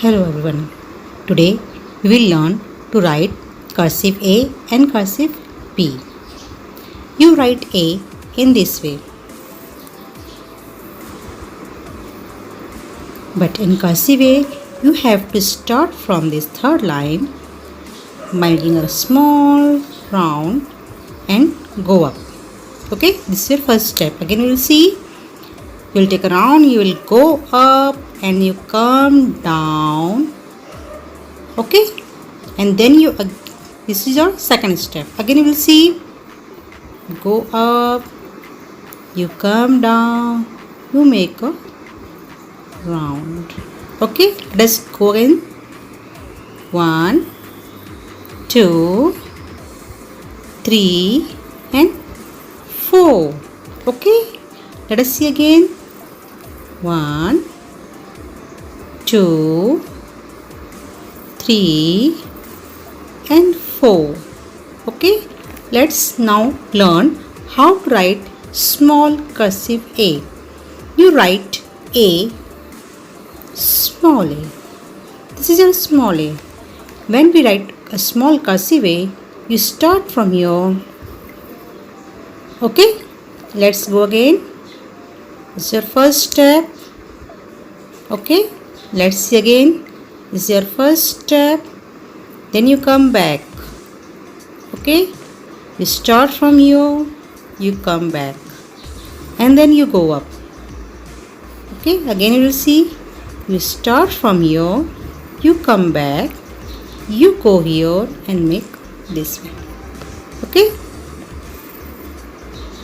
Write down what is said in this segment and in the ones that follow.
Hello everyone. Today we will learn to write cursive A and cursive B. You write A in this way. But in cursive A, you have to start from this third line by making a small round and go up. Okay, this is your first step. Again you will see, you will take a round, you will go up and you come down. Okay, and then this is your second step. Again you will see, go up, you come down, you make a round. Okay, let's go again. 1, 2, 3 and 4. Okay, let us see again. 1, 2, 3 and 4. Okay, let's now learn how to write small cursive A. You write A, small a. This is your small a. When we write a small cursive A, you start from here. Okay, let's go again. This is your first step. Okay, let's see again. This is your first step. Then you come back. Okay, you start from here, you come back, and then you go up. Okay, again you will see, you start from here, you come back, you go here and make this one. Okay,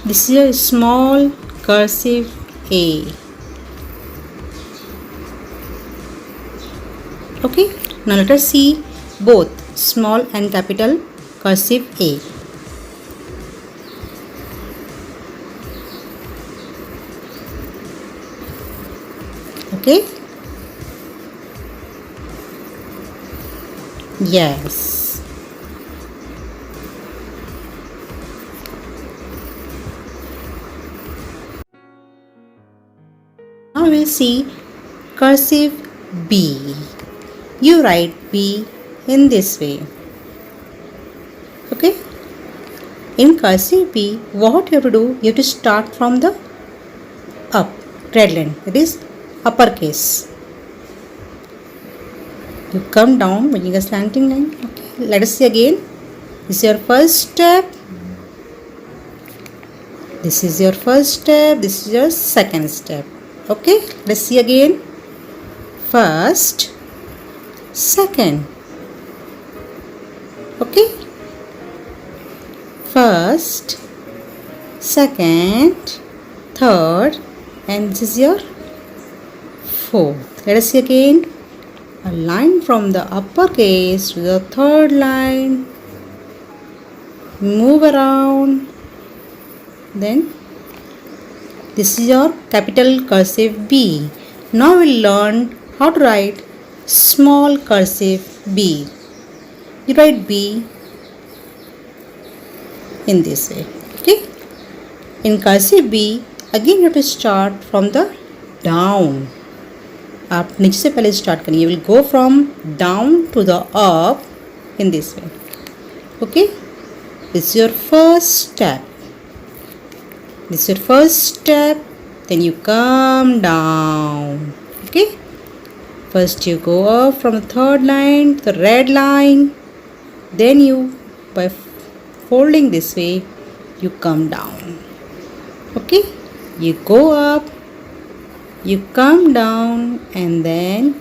this is a small cursive A. Okay, now let us see both small and capital cursive A. Okay, yes. Now we will see cursive B. You write B in this way. Okay, in cursive B, what you have to do, you have to start from the up, red line, it is uppercase. You come down making a slanting line. Okay, let us see again. This is your first step. This is your first step. This is your second step. Okay, let's see again. First, second. Okay, first, second, third, and this is your fourth. Let us see again. A line from the uppercase to the third line. Move around. Then this is your capital cursive B. Now we'll learn how to write small cursive B. You write B in this way. Okay. In cursive B, again you have to start from the down. आप नीचे से पहले start करेंगे. You will go from down to the up in this way. Okay. This is your first step. This is your first step. Then you come down. Okay. First you go up from the third line to the red line. Then you, by folding this way, you come down. Okay. You go up, you come down, and then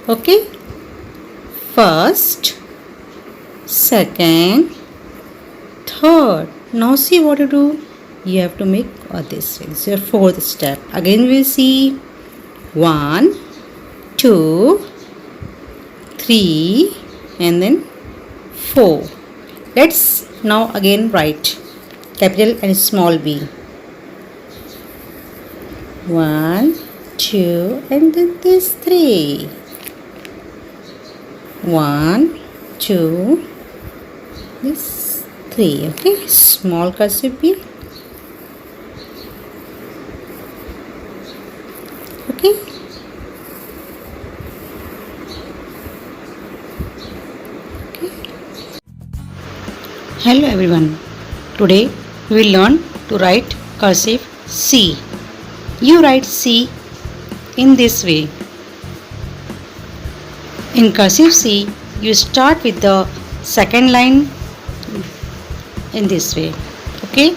okay, first, second, third. Now see what to do. You have to make this way. This is your fourth step. Again we see 1, 2, 3 and then 4. Let's now again write capital and small b. 1, 2 and then this 3. 1, 2, this 3. Okay, small cursive B. Okay, Hello everyone. Today we will learn to write cursive C. You write C in this way. In cursive C, you start with the second line in this way. Okay?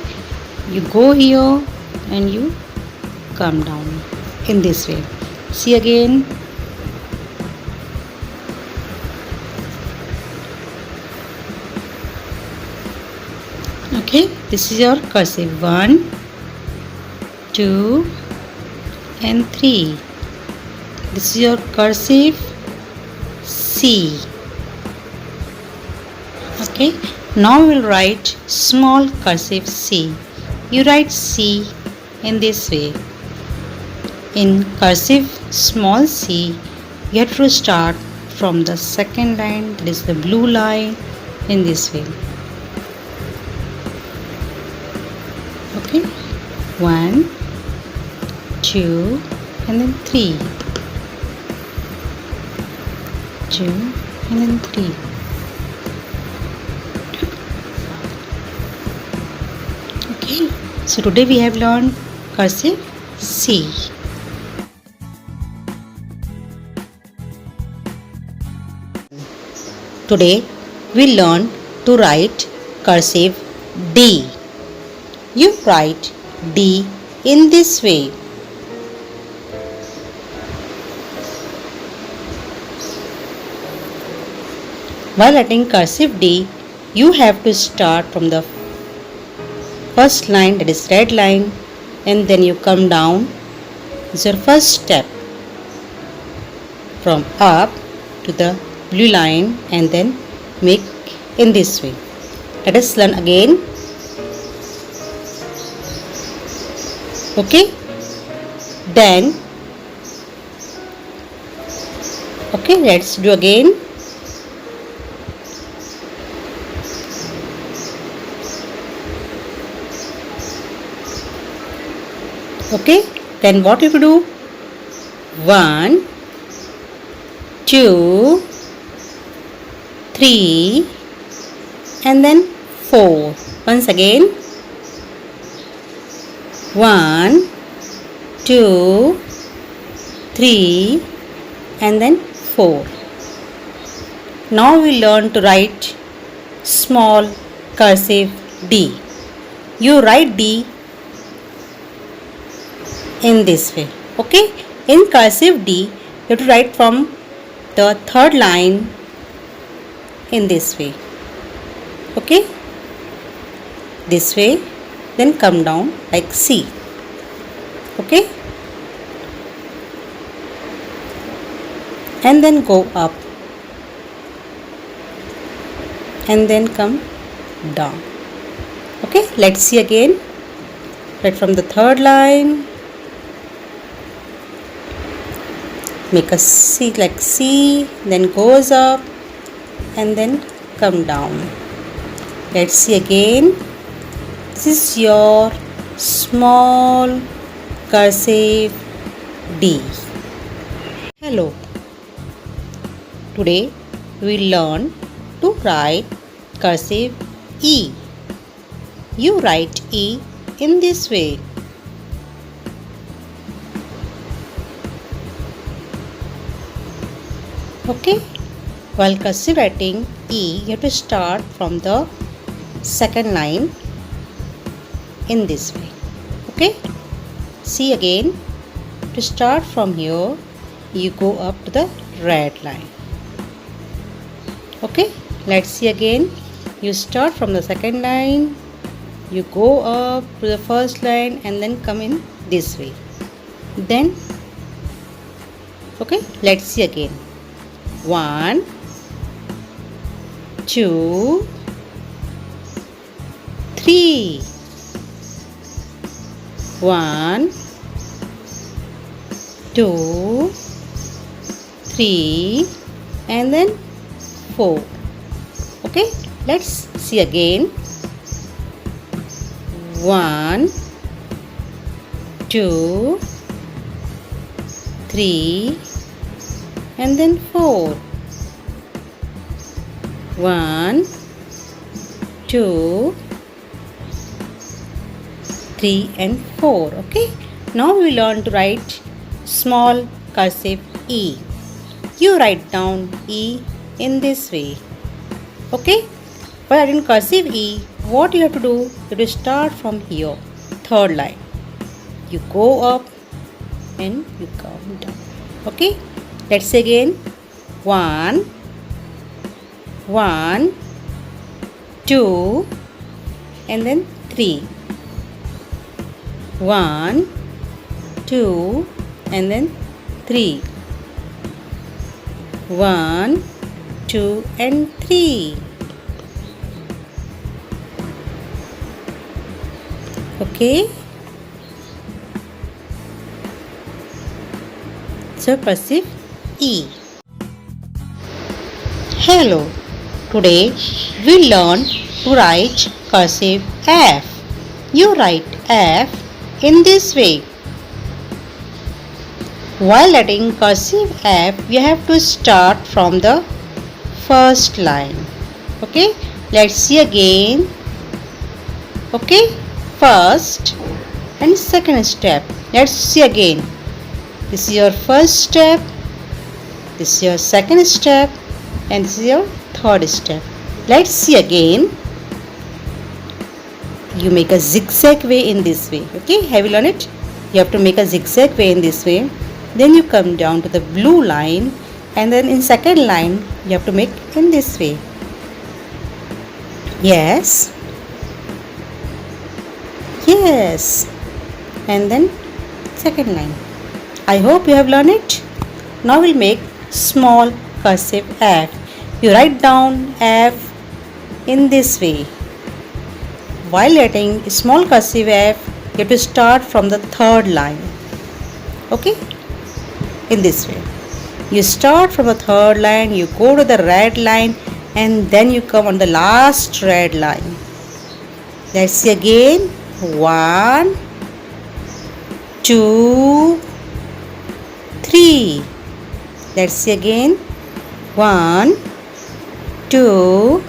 You go here and you come down in this way. See again. Okay, this is your cursive 1, 2 and 3. This is your cursive C. Okay, now we will write small cursive C. You write C in this way. In cursive small c, you have to start from the second line, that is the blue line, in this way. Okay, 1, 2 and then 3, 2 and then 3. Okay, so today we have learned cursive C. Today we learn to write cursive D. You write D in this way. While writing cursive D, you have to start from the first line, that is red line, and then you come down. This is your first step. From up to the blue line and then make in this way. Let us learn again. Okay, then let's do again. Okay, then what you have to do? 1, 2, 3 and then 4. Once again, 1, 2, 3 and then 4. Now we learn to write small cursive D. You write D in this way. Okay, in cursive D, you have to write from the third line in this way. Okay, this way, then come down like C. Okay, and then go up and then come down. Okay, let's see again. Right from the third line, make a C like C, then goes up and then come down. Let's see again. This is your small cursive D. Hello. Today we learn to write cursive E. You write E in this way. Okay, while cursive writing E, you have to start from the second line in this way. Okay, see again. To start from here, you go up to the red line. Okay, let's see again. You start from the second line, you go up to the first line and then come in this way. Then, okay, let's see again. 1, 2, 3. 1, 2, 3 and then 4. Okay, let's see again. 1, 2, 3 and then 4. 1, 2, 3 and 4. Okay. Now we learn to write small cursive E. You write down E in this way. Okay. For writing cursive E, what you have to do? You have to start from here, third line. You go up and you come down. Okay. Let's say again. 1, 1, 2 and then 3. 1, 2 and then 3. 1, 2 and 3. Okay. So cursive E. Hello. Today we learn to write cursive F. You write F in this way. While writing cursive F, we have to start from the first line. Okay, let's see again. Okay, first and second step. Let's see again. This is your first step, this is your second step, and this is your third step. Let's see again. You make a zigzag way in this way. Okay, have you learned it? You have to make a zigzag way in this way. Then you come down to the blue line, and then in second line you have to make in this way. Yes, yes, and then second line. I hope you have learned it. Now we'll make small cursive F. You write down F in this way. While writing small cursive F, you have to start from the third line. Okay, in this way. You start from the third line, you go to the red line, and then you come on the last red line. Let's see again. 1, 2, 3. Let's see again. 1, 2,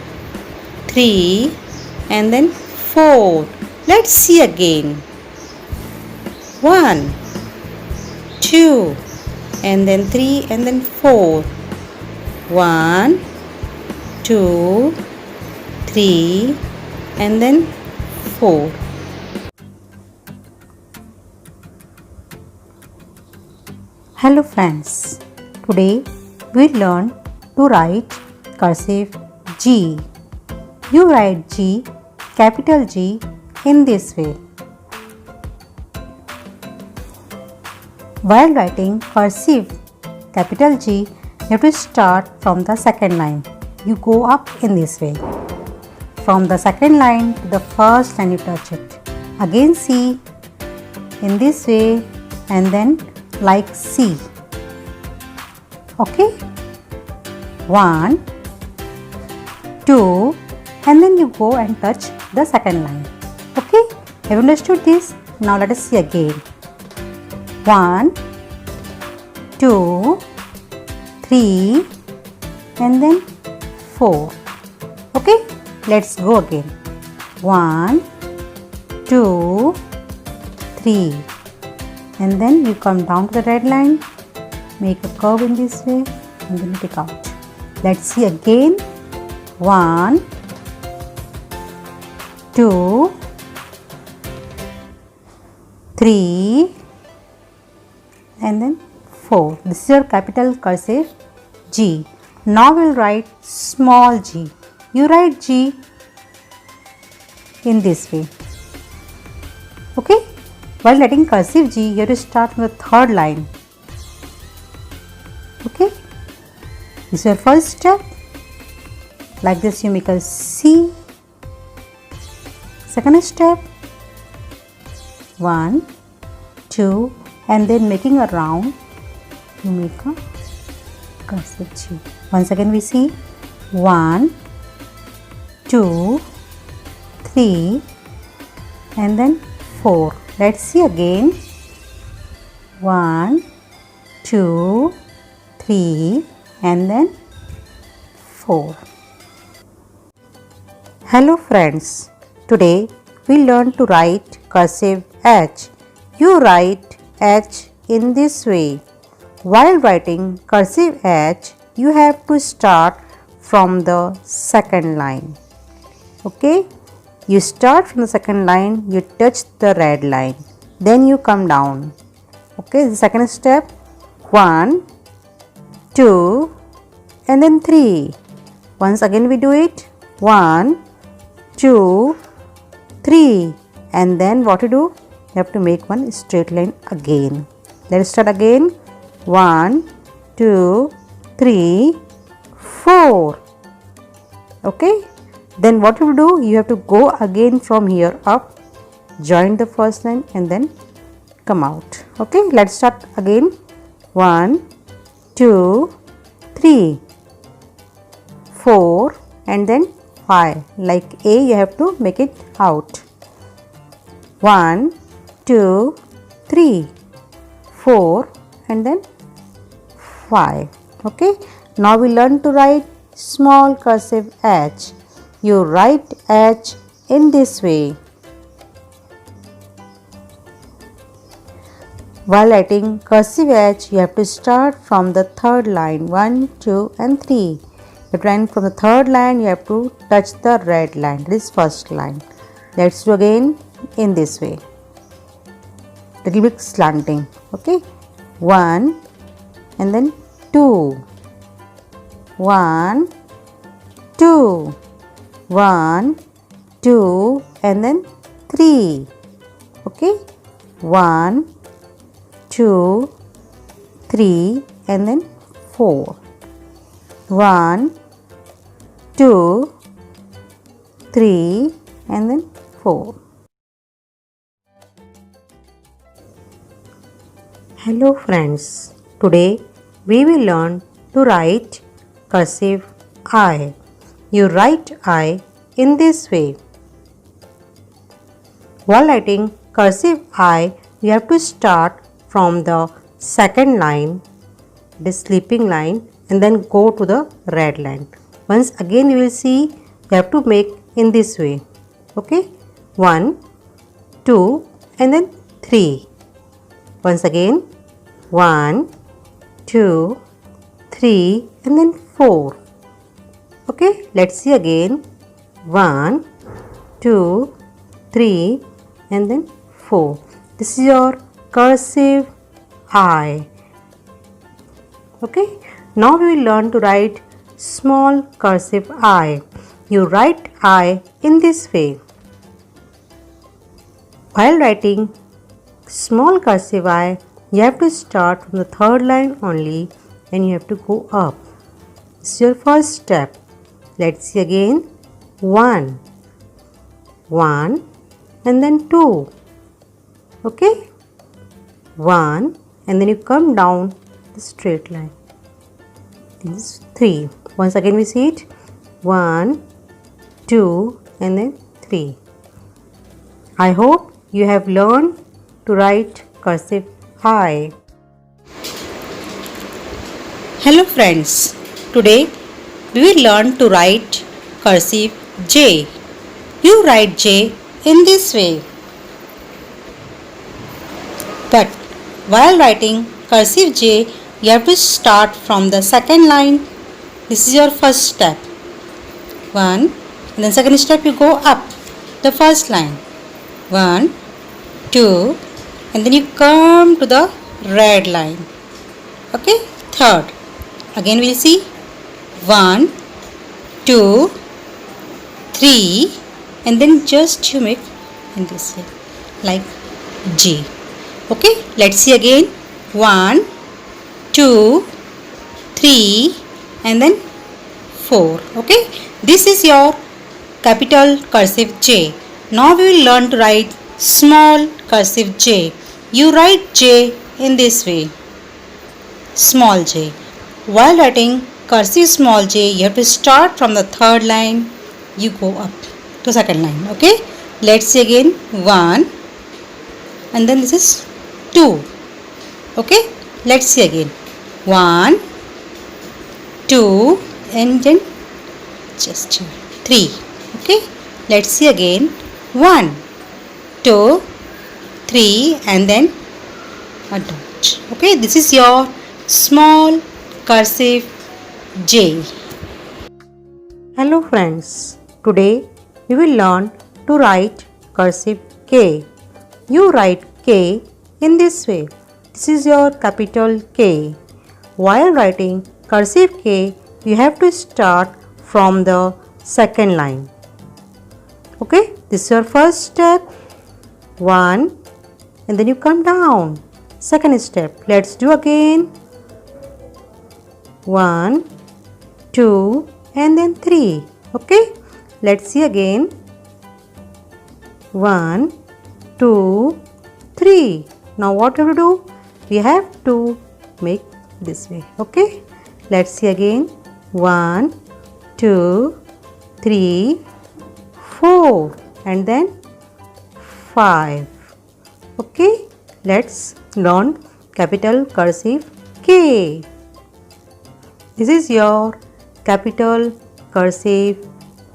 3 and then 4. Let's see again. 1, 2 and then 3 and then 4. 1, 2, 3 and then 4. Hello friends, today we learn to write cursive G. You write G, capital G, in this way. While writing cursive capital G, you have to start from the second line. You go up in this way. From the second line to the first line you touch it. Again C in this way and then like C. Okay? 1, 2 and then you go and touch the second line. Okay? Have you understood this? Now let us see again. 1, 2, 3 and then 4. Okay? Let's go again. 1, 2, 3 and then you come down to the red line, make a curve in this way and then take out. Let's see again. 1, 2, 3 and then 4. This is your capital cursive G. Now we'll write small g. You write G in this way. Okay? While writing cursive G, you have to start from the third line. Okay? This is your first step. Like this you make a C. Second step. 1, 2 and then making a round, you make a cursive G. Once again we see 1, 2, 3 and then 4. Let's see again. 1, 2, 3 and then 4. Hello friends, today we learn to write cursive H. You write H in this way. While writing cursive H, you have to start from the second line. Okay, you start from the second line, you touch the red line, then you come down. Okay, the second step, 1, 2 and then 3. Once again we do it, 1, 2, 3, and then what you do? You have to make one straight line again. Let's start again. 1, 2, 3, 4. Okay. Then what you do? You have to go again from here up, join the first line and then come out. Okay. Let's start again. 1, 2, 3, 4 and then 5. Like A, you have to make it out. 1, 2, 3, 4 and then 5. Okay. Now we learn to write small cursive H. You write H in this way. While writing cursive H, you have to start from the third line, 1, 2 and 3. But when from the third line, you have to touch the red line, this first line. Let's do again in this way. Little bit slanting. Okay. 1 and then 2. 1, 2. 1, 2 and then 3. Okay. 1, 2, 3 and then 4. 1, 2, 3 and then 4. Hello friends, today we will learn to write cursive I. You write I in this way. While writing cursive I, you have to start from the second line, the sleeping line, and then go to the red line. Once again you will see you have to make in this way. Okay, 1, 2 and then 3. Once again 1, 2, 3 and then 4. Okay, let's see again. 1, 2, 3 and then 4. This is your cursive I. Okay, now we will learn to write small cursive I. You write I in this way. While writing small cursive I, you have to start from the third line only and you have to go up. This is your first step. Let's see again. 1, 1 and then 2. Okay. 1 and then you come down the straight line. This is 3. Once again we see it. 1, 2 and then 3. I hope you have learned to write cursive I. Hello friends, today we will learn to write cursive J. You write J in this way. But while writing cursive J, you have to start from the second line. This is your first step. 1 and then second step you go up the first line. 1, 2 and then you come to the red line. Okay, third. Again we will see 1, 2, 3 and then just you make in this way like G. Okay, let's see again. 1, 2, 3 and then 4. Okay, this is your capital cursive J. Now we will learn to write small cursive J. You write J in this way. Small j. While writing cursive small j, you have to start from the third line, you go up to second line. Okay, let's see again. 1 and then this is 2. Okay, let's see again. 1, 2 and then just 3. Okay, Let's see again. 1, 2, 3 and then a dot. Okay, this is your small cursive J. Hello friends, today we will learn to write cursive K. You write K in this way. This is your capital K. While writing cursive K, you have to start from the second line. Okay, this is your first step. 1 and then you come down. Second step. Let's do again. 1, 2 and then 3. Okay, let's see again. 1, 2, 3. Now what we have to do? We have to make this way. Okay, let's see again. 1, 2, 3, 4 and then 5. Okay, let's learn capital cursive K. This is your capital cursive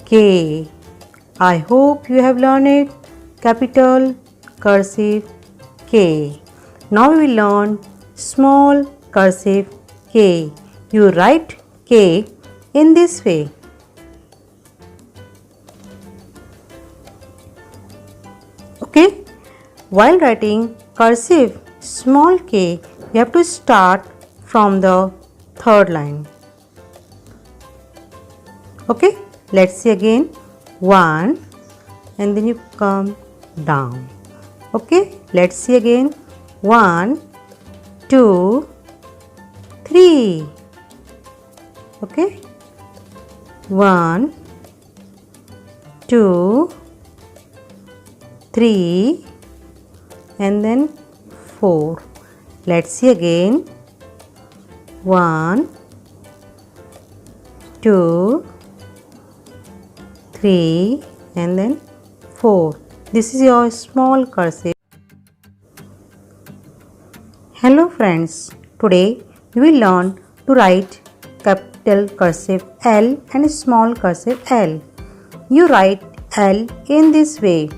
K. I hope you have learned it. Capital cursive K. Now we will learn small cursive K. You write K in this way. Okay, while writing cursive small k, you have to start from the third line. Okay, let's see again. 1 and then you come down. Okay, let's see again. 1, 2, 3. Okay, 1, 2, 3 and then 4. Let's see again. 1, 2, 3 and then 4. This is your small cursive. Hello friends, today we will learn to write capital cursive L and small cursive L. You write L in this way.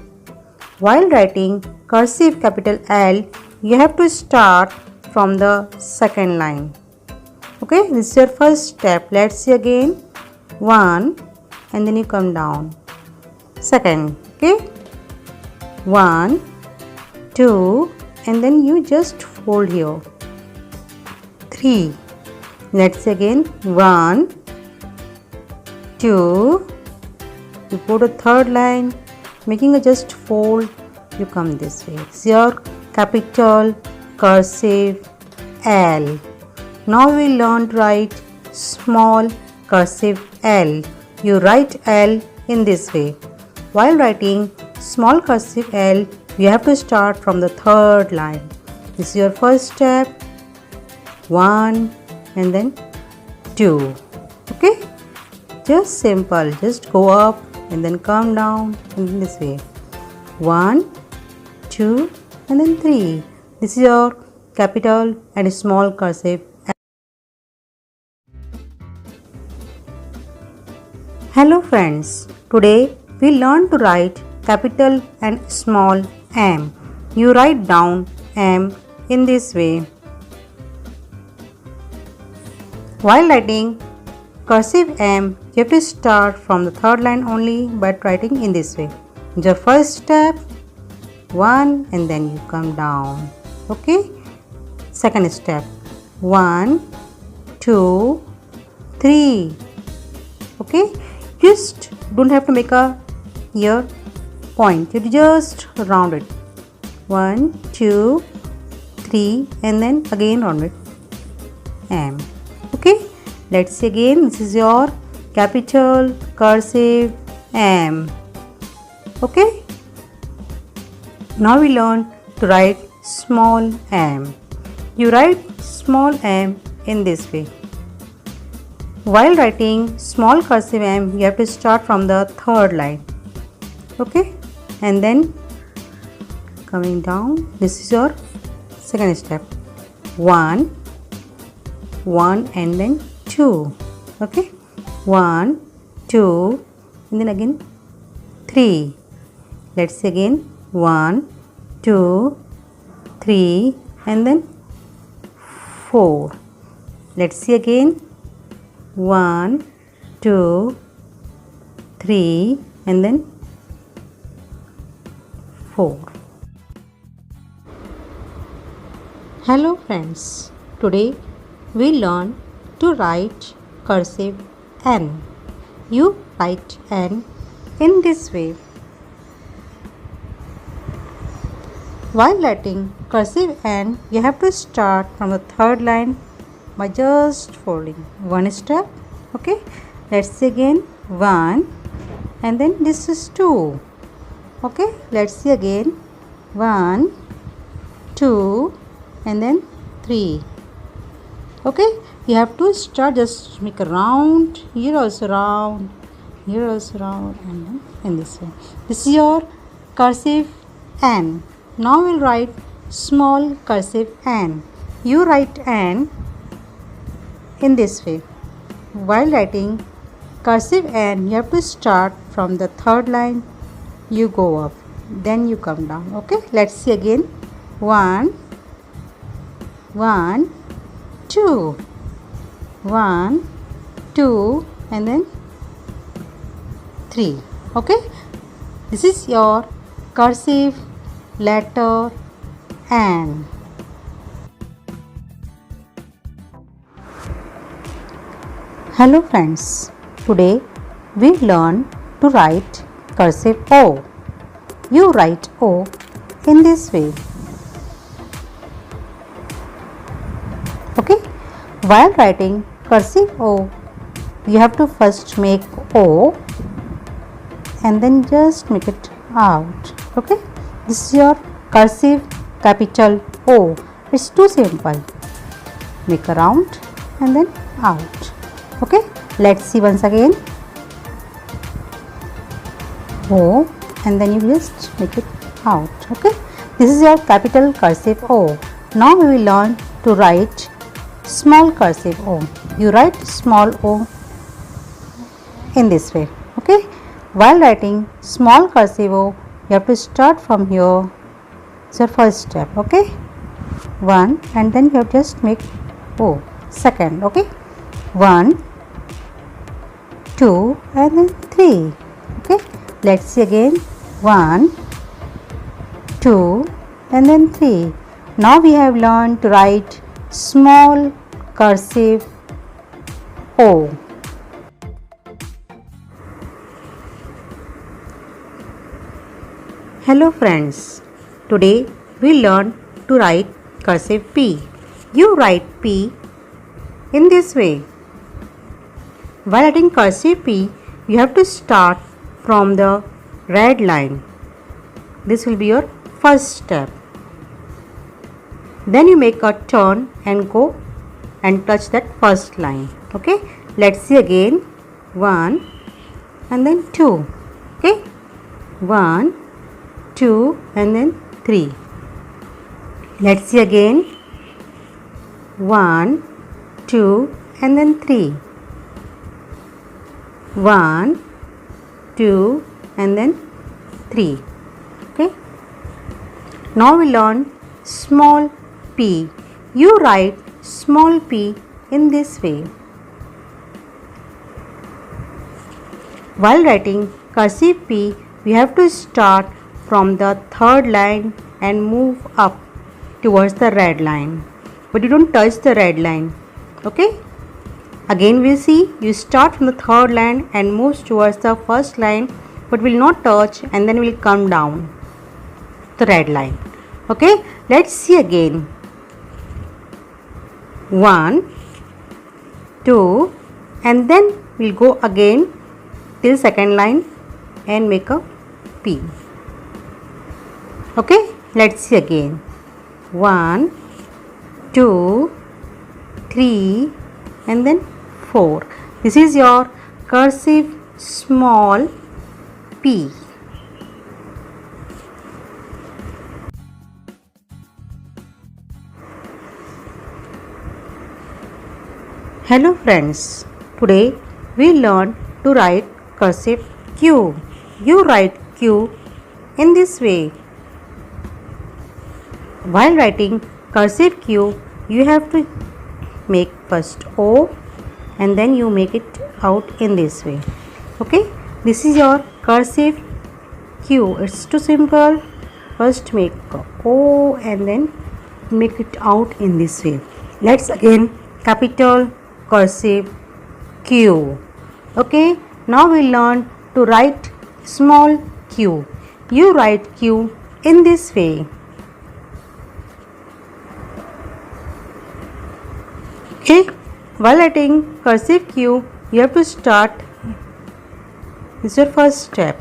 While writing cursive capital L, you have to start from the second line. Okay, this is your first step. Let's see again. 1 and then you come down. Second, okay. 1, 2 and then you just fold here. 3. Let's see again. 1, 2. You go to third line. Making a just fold, you come this way. It's your capital cursive L. Now we learn to write small cursive L. You write L in this way. While writing small cursive L, you have to start from the third line. This is your first step. 1 and then 2. Okay, just simple. Just go up and then come down in this way. 1, 2 and then 3. This is your capital and small cursive. Hello friends, today we learn to write capital and small m. You write down m in this way. While writing cursive M, you have to start from the third line only by writing in this way. Your first step, 1 and then you come down. Okay. Second step, 1, 2, 3. Okay. Just don't have to make a here point. You just round it. 1, 2, 3 and then again round it. M. Okay. Let's see again. This is your capital cursive M. Okay. Now we learn to write small m. You write small m in this way. While writing small cursive m, you have to start from the third line. Okay. And then coming down, this is your second step. 1, 1 and then 2. Okay. 1, 2 and then again 3. Let's see again. 1, 2, 3 and then 4. Let's see again. 1, 2, 3 and then 4. Hello friends. Today we learn to write cursive N. You write N in this way. While writing cursive N, you have to start from the third line by just folding one step. Okay, let's see again. 1 and then this is 2. Okay, let's see again. 1, 2 and then 3. Okay, you have to start, just make a round, here also round, here also round, and then in this way. This is your cursive N. Now we'll write small cursive N. You write N in this way. While writing cursive N, you have to start from the third line, you go up, then you come down. Okay, let's see again. 1, 1, 2, 1, 2 and then 3. Okay, this is your cursive letter N. Hello friends, today we learn to write cursive O. You write O in this way. Okay, while writing cursive O, you have to first make O and then just make it out. Okay, this is your cursive capital O. It's too simple. Make a round and then out. Okay, let's see once again. O and then you just make it out. Okay, this is your capital cursive O. Now we will learn to write small cursive O. You write small O in this way. Okay, while writing small cursive O, you have to start from here. It's your first step. Okay, 1 and then you have just make O. Second. Okay, 1, 2 and then 3. Okay, let's see again. 1, 2 and then 3. Now we have learned to write small cursive O. Hello friends, today we learn to write cursive P. You write P in this way. While writing cursive P, you have to start from the red line. This will be your first step. Then you make a turn and go and touch that first line. Okay, let's see again. 1 and then 2. Okay, 1, 2 and then 3. Let's see again. 1, 2 and then 3. 1, 2 and then 3. Okay, now we learn small p. You write small p in this way. While writing cursive P, we have to start from the third line and move up towards the red line. But you don't touch the red line. Okay? Again we see you start from the third line and move towards the first line, but will not touch, and then will come down the red line. Okay? Let's see again. 1, 2 and then we'll go again till second line and make a P. Okay, let's see again. 1, 2, 3 and then 4. This is your cursive small p. Hello friends, today we learn to write cursive Q. You write Q in this way. While writing cursive Q, you have to make first O and then you make it out in this way. Okay, this is your cursive Q. It's too simple. First make O and then make it out in this way. Let's again capital cursive Q. Okay, now we learn to write small q. You write Q in this way. Okay, while writing cursive Q, you have to start. This is your first step.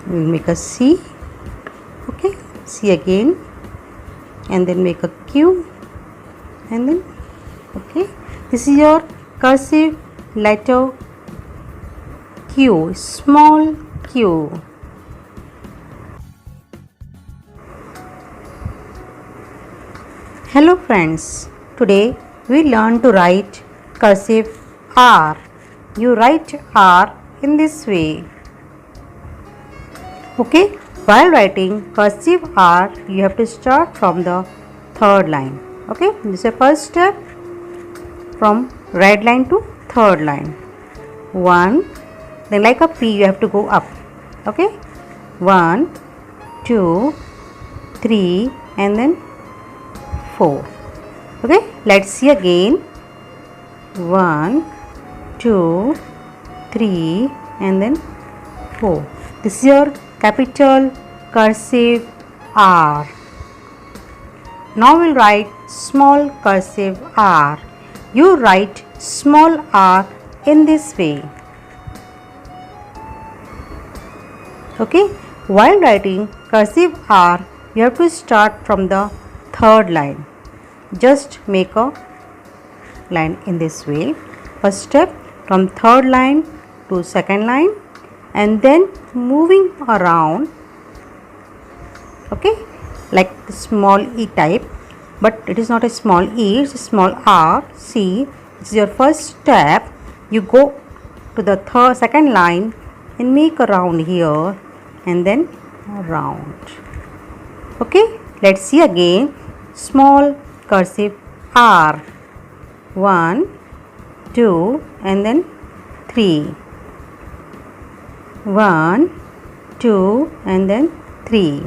We'll make a C. Okay, C again, and then make a Q, and then okay. This is your cursive letter Q, small q. Hello friends, today we learn to write cursive R. You write R in this way. Okay, while writing cursive R, you have to start from the third line. Okay, this is the first step, from red line to third line. 1, then like a P you have to go up. Okay, 1, 2, 3 and then 4. Okay, let's see again. 1, 2, 3 and then 4. This is your capital cursive R. Now we'll write small cursive R. You write small r in this way. Okay, while writing cursive R, you have to start from the third line. Just make a line in this way. First step, from third line to second line, and then moving around. Okay, like the small e type, but it is not a small e, it's a small r. See, this is your first step. You go to the second line and make a round here and then round. Okay, let's see again. Small cursive R. 1, 2 and then 3. 1, 2 and then 3.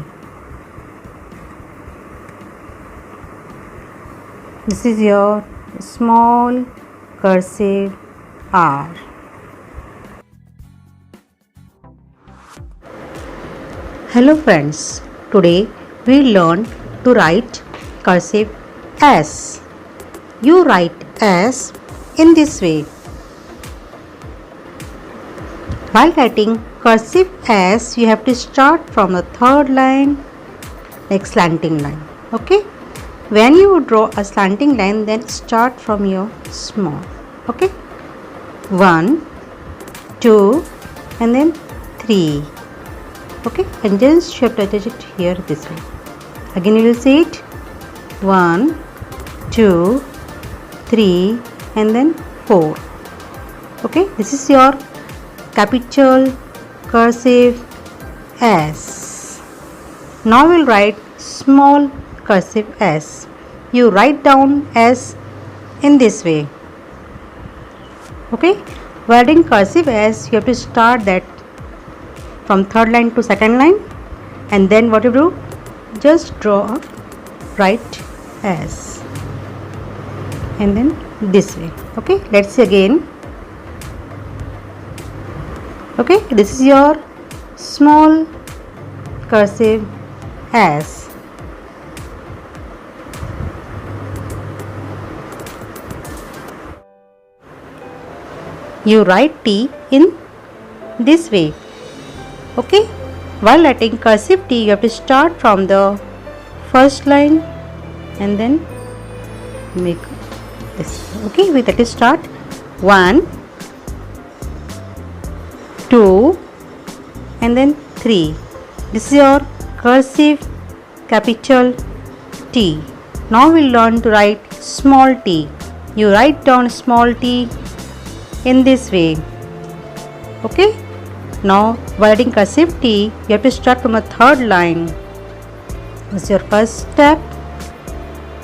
This is your small cursive R. Hello friends, today we learn to write cursive S. You write S in this way. While writing cursive S, you have to start from the third line, like slanting line. Okay, when you draw a slanting line, then start from your small. Okay, 1, 2 and then 3. Okay, and just you have to attach it here this way. Again you will say it. 1, 2, 3 and then 4. Okay, this is your capital cursive S. Now we'll write small cursive S. You write down S in this way. Okay, writing cursive S, you have to start that from third line to second line, and then what you do, just draw a right S and then this way. Okay, let's see again. Okay, this is your small cursive S. You write T in this way. Okay, while writing cursive T, you have to start from the first line and then make this. Okay, we have to start 1, 2 and then 3. This is your cursive capital T. Now we learn to write small t. You write down small t in this way. Okay, Now while writing cursive T, you have to start from the third line. This is your first step.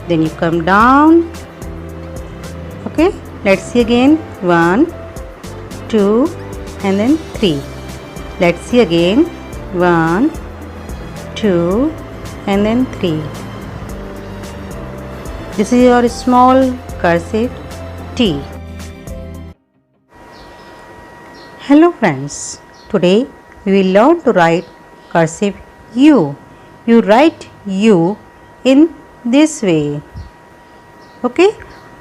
Then you come down. Okay, let's see again. 1, 2 and then 3. Let's see again. 1, 2 and then 3. This is your small cursive T. Hello friends, today we will learn to write cursive U. You write U in this way. Okay,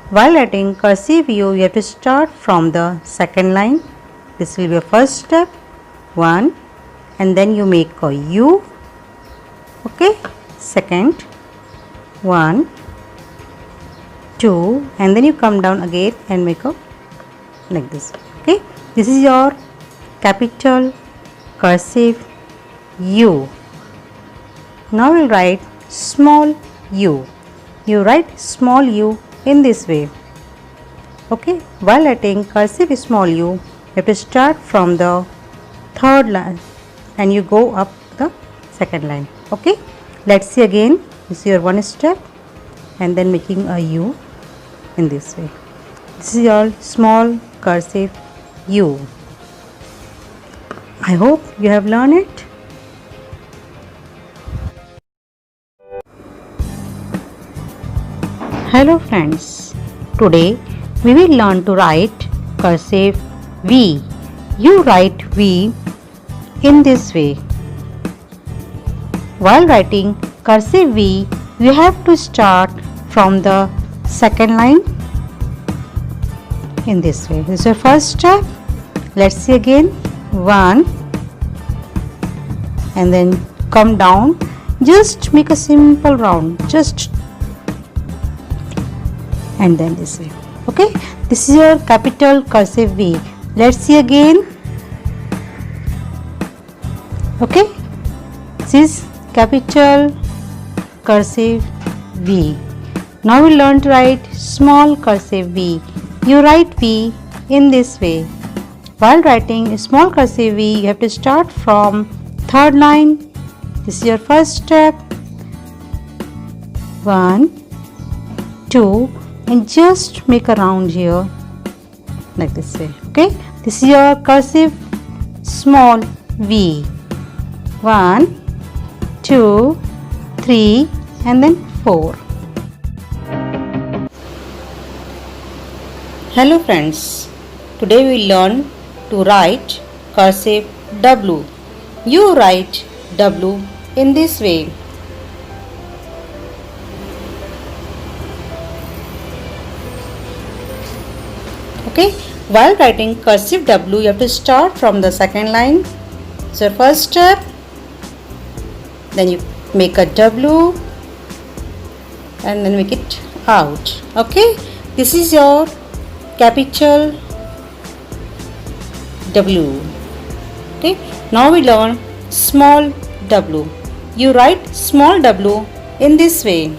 while writing cursive U, you have to start from the second line. This will be your first step, 1, and then you make a U. Okay, second, 1, 2, and then you come down again and make a like this. Okay, this is your capital cursive U. Now we'll write small u. You write small u in this way. Okay, while writing cursive small u, you have to start from the third line and you go up the second line. Okay, let's see again. This is your one step and then making a u in this way. This is your small cursive U. I hope you have learned it. Hello friends, today we will learn to write cursive V. You write V in this way. While writing cursive V, you have to start from the second line in this way. This is your first step. Let's see again. 1 and then come down. Just make a simple round. Just and then this way. Okay, this is your capital cursive V. Let's see again. Okay, this is capital cursive V. Now we learn to write small cursive V. You write V in this way. While writing small cursive V, you have to start from third line. This is your first step. 1, 2, and just make a round here like this way. Okay, this is your cursive small V. 1, 2, 3, and then 4. Hello friends, today we learn to write cursive W. You write W in this way. Okay, while writing cursive W, you have to start from the second line. So first step, then you make a W and then make it out. Okay, this is your capital W. Okay, now we learn small w. You write small w in this way.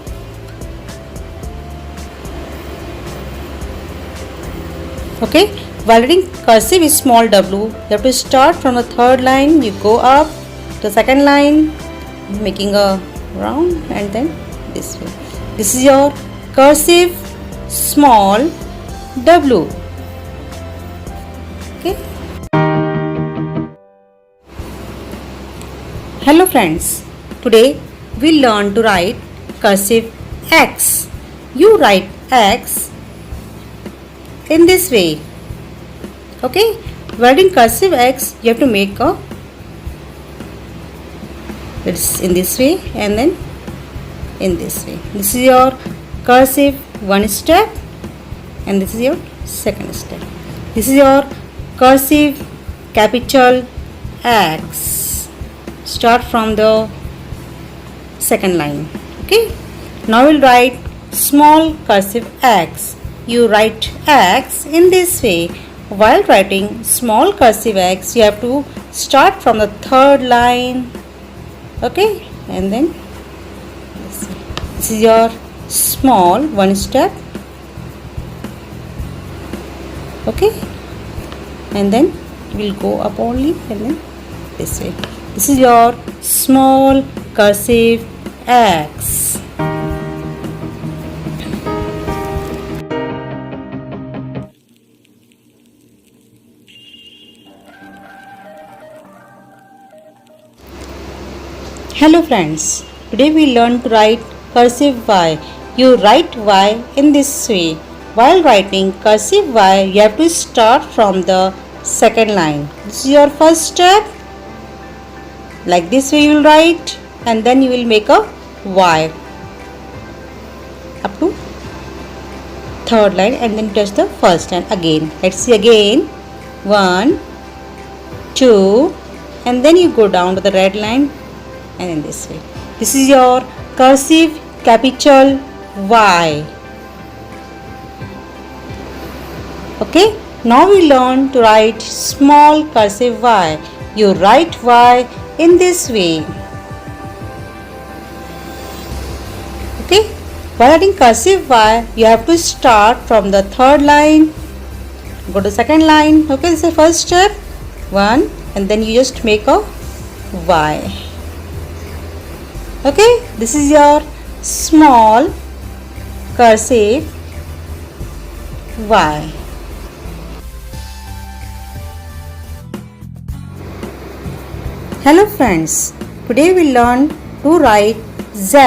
Okay, while writing cursive is small w, you have to start from the third line, you go up to the second line, making a round and then this way. This is your cursive small w. Okay. Hello friends, today we learn to write cursive X. You write X in this way. Okay, writing cursive X, you have to make a, it's in this way and then in this way. This is your cursive one step and this is your second step. This is your cursive capital X. Start from the second line. Okay, now we'll write small cursive X. You write X in this way. While writing small cursive X, you have to start from the third line. Okay, and then this is your small one step. Okay, and then we'll go up only and then this way. This is your small cursive X. Hello friends, today we learn to write cursive Y. You write Y in this way. While writing cursive Y, you have to start from the second line. This is your first step. Like this way you will write, and then you will make a Y up to third line, and then touch the first line again. Let's see again. 1, 2, and then you go down to the red line, and in this way. This is your cursive capital Y. Okay, now we learn to write small cursive Y. You write Y in this way. Okay, while writing cursive Y, you have to start from the third line, go to second line. Okay, this is the first step. 1, and then you just make a Y. Okay, this is your small cursive Y. Hello friends, today we learn to write Z.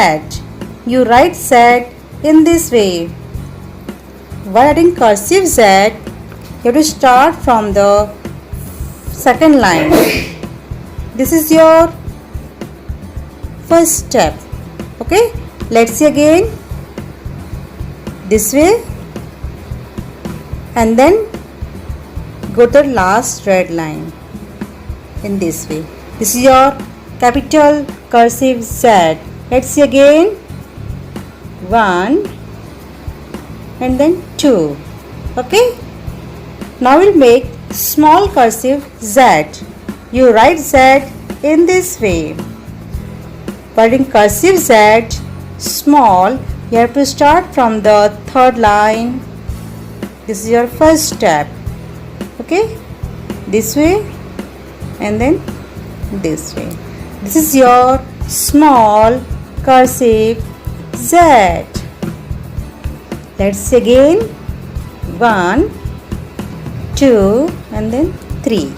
You write Z in this way. While writing cursive Z, you have to start from the second line. This is your first step. Okay, let's see again. This way, and then go to the last red line in this way. This is your capital cursive Z. Let's see again. 1 and then 2. Okay, now we'll make small cursive Z. You write Z in this way. Writing cursive Z small, you have to start from the third line. This is your first step. Okay, this way and then this way. This is your small cursive Z. Let's see again. 1, 2 and then 3.